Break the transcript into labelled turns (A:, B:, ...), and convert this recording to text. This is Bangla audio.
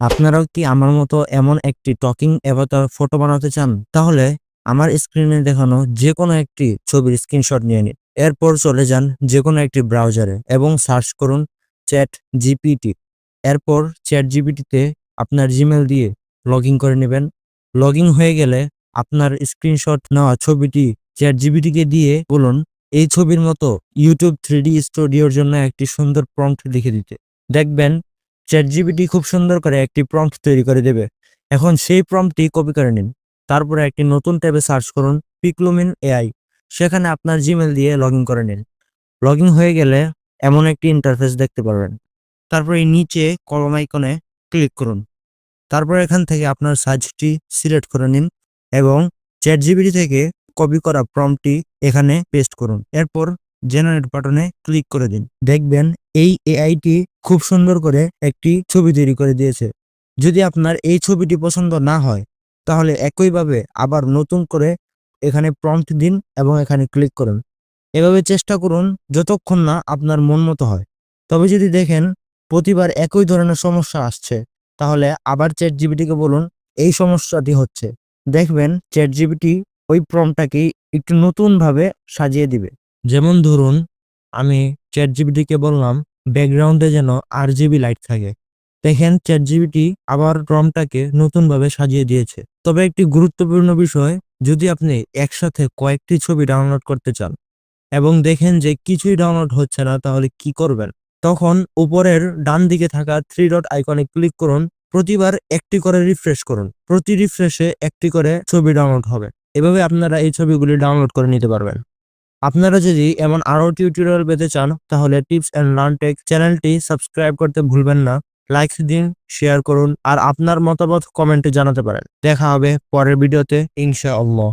A: আপনারাও কি আমার মতো এমন একটি টকিং অ্যাভাটার ফটো বানাতে চান? তাহলে আমার স্ক্রিনে দেখানো যে কোনো একটি ছবির স্ক্রিনশট নিয়ে নিন। এরপর চলে যান যে কোনো একটি ব্রাউজারে এবং সার্চ করুন চ্যাট জিপিটি। এরপর চ্যাট জিপিটিতে আপনার জিমেল দিয়ে লগ ইন করে নেবেন। লগ ইন হয়ে গেলে আপনার স্ক্রিনশট নেওয়া ছবিটি চ্যাট জিপিটিকে দিয়ে বলুন এই ছবির মতো ইউটিউব 3D স্টুডিওর জন্য একটি সুন্দর প্রম্পট লিখে দিতে। দেখবেন চ্যাটজিপিটি খুব সুন্দর করে একটি প্রম্পট তৈরি করে দেবে। এখন সেই প্রম্পটটি কপি করে নিন। তারপরে একটি নতুন ট্যাবে সার্চ করুন পিক্লুমিন এআই। সেখানে আপনার জিমেল দিয়ে লগ ইন করে নিন। লগ ইন হয়ে গেলে এমন একটি ইন্টারফেস দেখতে পারবেন। তারপরে এই নিচে কলম আইকনে ক্লিক করুন। তারপর এখান থেকে আপনার সাইজটি সিলেক্ট করে নিন এবং চ্যাটজিপিটি থেকে কপি করা প্রম্পটটি এখানে পেস্ট করুন। এরপর জেনারেট বাটনে ক্লিক করে দিন। দেখবেন এই এআইটি খুব সুন্দর করে একটি ছবি তৈরি করে দিয়েছে। যদি আপনার এই ছবিটি পছন্দ না হয় তাহলে একইভাবে আবার নতুন করে এখানে প্রম্পট দিন এবং এখানে ক্লিক করুন। এভাবে চেষ্টা করুন যতক্ষণ না আপনার মন মতো হয়। তবে যদি দেখেন প্রতিবার একই ধরনের সমস্যা আসছে তাহলে আবার চ্যাট জিপিটিকে বলুন এই সমস্যাটি হচ্ছে। দেখবেন চ্যাট জিপিটি ওই প্রম্পটটাকে একটু নতুন ভাবে সাজিয়ে দিবে। যেমন ধরুন আমি চ্যাট জিপিটিকে বললাম ব্যাকগ্রাউন্ডে যেন RGB লাইট থাকে। দেখেন চ্যাট জিপিটি আবার প্রম্পটটাকে নতুন ভাবে সাজিয়ে দিয়েছে। তবে একটি গুরুত্বপূর্ণ বিষয়, যদি আপনি একসাথে কয়েকটি ছবি ডাউনলোড করতে চান এবং দেখেন যে কিছুই ডাউনলোড হচ্ছে না তাহলে কি করবেন? তখন উপরের ডান দিকে থাকা 3 ডট আইকনে ক্লিক করুন। প্রতিবার একটি করে রিফ্রেশ করুন। প্রতি রিফ্রেশে একটি করে ছবি ডাউনলোড হবে। এভাবে আপনারা এই ছবিগুলি ডাউনলোড করে নিতে পারবেন। আপনারা যদি এমন আরো টিউটোরিয়াল পেতে চান তাহলে টিপস এন্ড লার্ন টেক চ্যানেলটি সাবস্ক্রাইব করতে ভুলবেন না। লাইক দিন, শেয়ার করুন আর আপনার মতামত কমেন্টে জানাতে পারেন। দেখা হবে পরের ভিডিওতে ইনশাআল্লাহ।